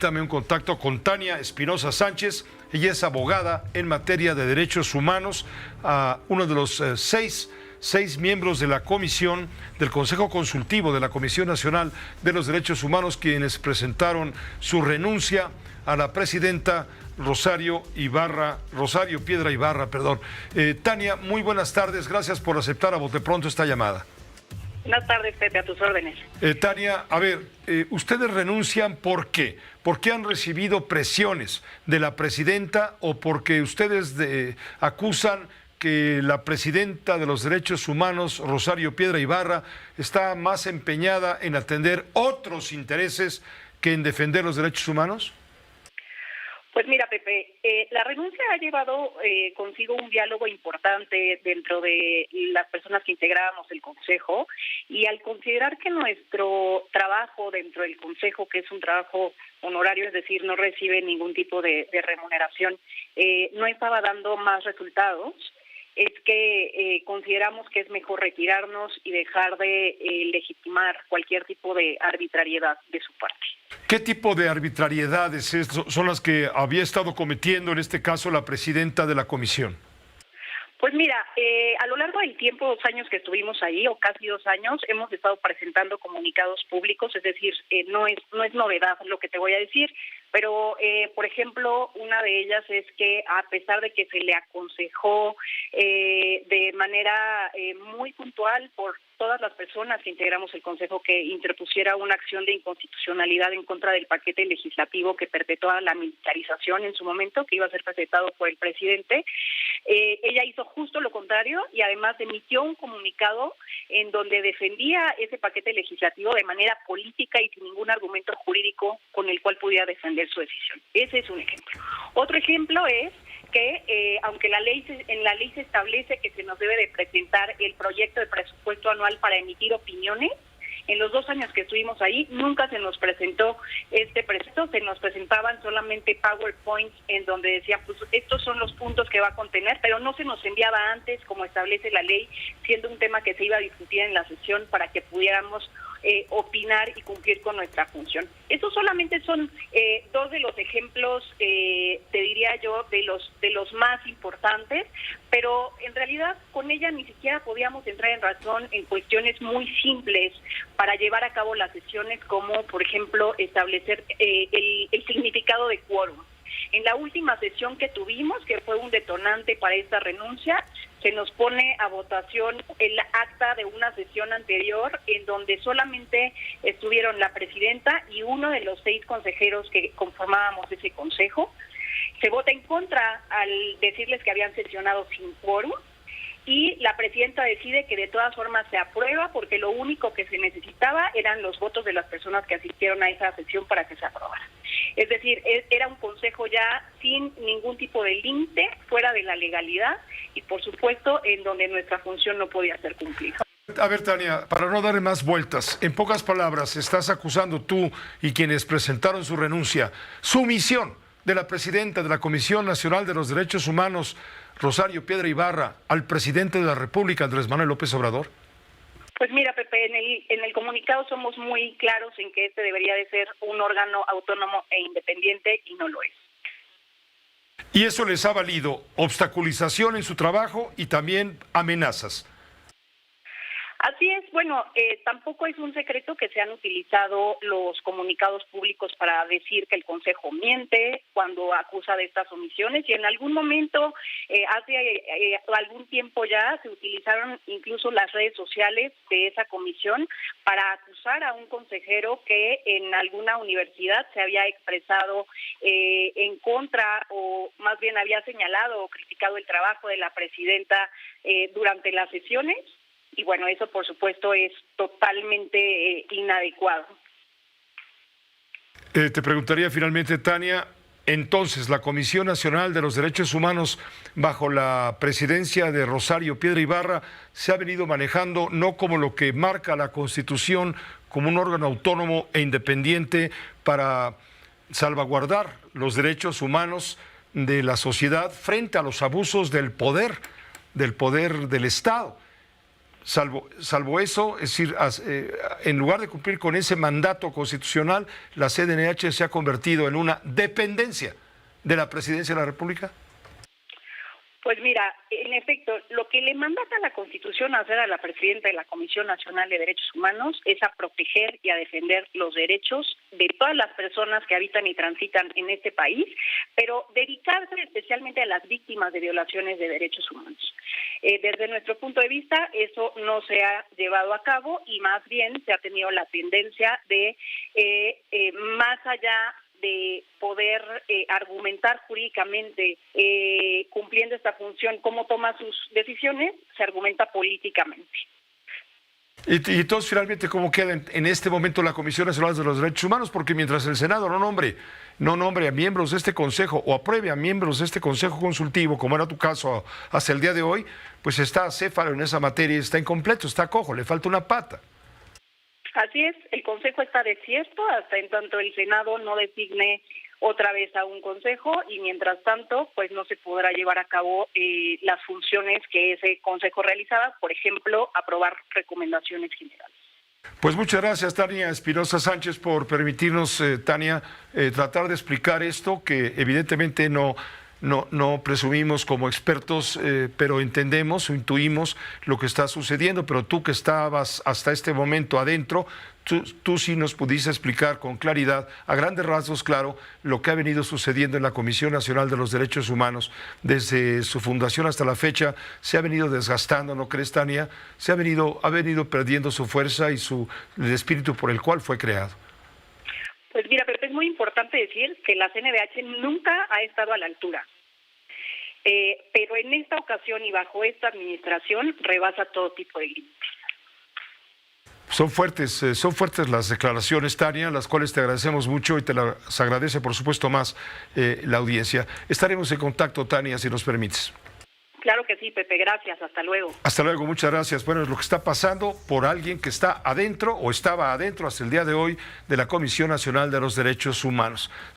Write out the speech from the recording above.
También un contacto con Tania Espinosa Sánchez. Ella es abogada en materia de derechos humanos, uno de los seis miembros de la comisión del Consejo Consultivo de la Comisión Nacional de los Derechos Humanos, quienes presentaron su renuncia a la presidenta Rosario Piedra Ibarra. Tania, muy buenas tardes. Gracias por aceptar a bote pronto esta llamada. Buenas tardes, Pepe, a tus órdenes. Tania, a ver, ustedes renuncian ¿por qué? ¿Por qué han recibido presiones de la presidenta o porque ustedes acusan que la presidenta de los derechos humanos, Rosario Piedra Ibarra, está más empeñada en atender otros intereses que en defender los derechos humanos? Pues mira, Pepe, la renuncia ha llevado consigo un diálogo importante dentro de las personas que integrábamos el Consejo, y al considerar que nuestro trabajo dentro del Consejo, que es un trabajo honorario, es decir, no recibe ningún tipo de remuneración, no estaba dando más resultados, es que consideramos que es mejor retirarnos y dejar de legitimar cualquier tipo de arbitrariedad de su parte. ¿Qué tipo de arbitrariedades son las que había estado cometiendo en este caso la presidenta de la comisión? Pues mira, a lo largo del tiempo, 2 años que estuvimos ahí, o casi 2 años, hemos estado presentando comunicados públicos, es decir, no es novedad lo que te voy a decir, pero, por ejemplo, una de ellas es que a pesar de que se le aconsejó de manera muy puntual por todas las personas que integramos el Consejo que interpusiera una acción de inconstitucionalidad en contra del paquete legislativo que perpetuaba la militarización en su momento, que iba a ser presentado por el presidente, ella hizo justo lo contrario y además emitió un comunicado en donde defendía ese paquete legislativo de manera política y sin ningún argumento jurídico con el cual pudiera defender su decisión. Ese es un ejemplo. Otro ejemplo es que aunque en la ley se establece que se nos debe de presentar el proyecto de presupuesto anual para emitir opiniones, en los 2 años que estuvimos ahí nunca se nos presentó este presupuesto, se nos presentaban solamente PowerPoints en donde decían, pues estos son los puntos que va a contener, pero no se nos enviaba antes como establece la ley, siendo un tema que se iba a discutir en la sesión para que pudiéramos opinar y cumplir con nuestra función. Estos solamente son 2 de los ejemplos, te diría yo, de los más importantes, pero en realidad con ella ni siquiera podíamos entrar en razón en cuestiones muy simples para llevar a cabo las sesiones, como por ejemplo establecer el significado de quórum. En la última sesión que tuvimos, que fue un detonante para esta renuncia, se nos pone a votación el acta de una sesión anterior en donde solamente estuvieron la presidenta y uno de los 6 consejeros que conformábamos ese consejo. Se vota en contra al decirles que habían sesionado sin quórum y la presidenta decide que de todas formas se aprueba porque lo único que se necesitaba eran los votos de las personas que asistieron a esa sesión para que se aprobara. Es decir, era un consejo ya sin ningún tipo de límite, fuera de la legalidad y por supuesto en donde nuestra función no podía ser cumplida. A ver, Tania, para no darle más vueltas, en pocas palabras, estás acusando tú y quienes presentaron su renuncia, sumisión de la presidenta de la Comisión Nacional de los Derechos Humanos, Rosario Piedra Ibarra, al presidente de la República, Andrés Manuel López Obrador. Pues mira, Pepe, en el comunicado somos muy claros en que este debería de ser un órgano autónomo e independiente y no lo es. Y eso les ha valido obstaculización en su trabajo y también amenazas. Así es, bueno, tampoco es un secreto que se han utilizado los comunicados públicos para decir que el Consejo miente cuando acusa de estas omisiones y en algún momento, hace algún tiempo ya, se utilizaron incluso las redes sociales de esa comisión para acusar a un consejero que en alguna universidad se había expresado en contra o más bien había señalado o criticado el trabajo de la presidenta durante las sesiones. Y bueno, eso por supuesto es totalmente inadecuado. Te preguntaría finalmente, Tania, entonces la Comisión Nacional de los Derechos Humanos, bajo la presidencia de Rosario Piedra Ibarra, se ha venido manejando no como lo que marca la Constitución, como un órgano autónomo e independiente para salvaguardar los derechos humanos de la sociedad frente a los abusos del poder del Estado. Salvo eso, es decir, en lugar de cumplir con ese mandato constitucional, la CNDH se ha convertido en una dependencia de la Presidencia de la República. Pues mira, en efecto, lo que le mandata la Constitución a hacer a la presidenta de la Comisión Nacional de Derechos Humanos es a proteger y a defender los derechos de todas las personas que habitan y transitan en este país, pero dedicarse especialmente a las víctimas de violaciones de derechos humanos. Desde nuestro punto de vista, eso no se ha llevado a cabo y más bien se ha tenido la tendencia de, más allá de poder argumentar jurídicamente cumpliendo esta función, cómo toma sus decisiones, se argumenta políticamente. Y entonces, finalmente, ¿cómo queda en este momento la Comisión Nacional de los Derechos Humanos? Porque mientras el Senado no nombre a miembros de este Consejo o apruebe a miembros de este Consejo Consultivo, como era tu caso hasta el día de hoy, pues está acéfalo en esa materia y está incompleto, está cojo, le falta una pata. Así es, el Consejo está desierto hasta en tanto el Senado no designe otra vez a un Consejo y mientras tanto pues no se podrá llevar a cabo las funciones que ese Consejo realizaba, por ejemplo, aprobar recomendaciones generales. Pues muchas gracias, Tania Espinosa Sánchez, por permitirnos, Tania, tratar de explicar esto que evidentemente no presumimos como expertos, pero entendemos o intuimos lo que está sucediendo, pero tú que estabas hasta este momento adentro, tú sí nos pudiste explicar con claridad, a grandes rasgos, claro, lo que ha venido sucediendo en la Comisión Nacional de los Derechos Humanos. Desde su fundación hasta la fecha se ha venido desgastando, ¿no crees, Tania? Ha venido perdiendo su fuerza y el espíritu por el cual fue creado. Pues mira, pero es muy importante decir que la CNDH nunca ha estado a la altura. Pero en esta ocasión y bajo esta administración rebasa todo tipo de límites. Son fuertes las declaraciones, Tania, las cuales te agradecemos mucho y te las agradece, por supuesto, más la audiencia. Estaremos en contacto, Tania, si nos permites. Claro que sí, Pepe, gracias, hasta luego. Hasta luego, muchas gracias. Bueno, es lo que está pasando por alguien que está adentro o estaba adentro hasta el día de hoy de la Comisión Nacional de los Derechos Humanos.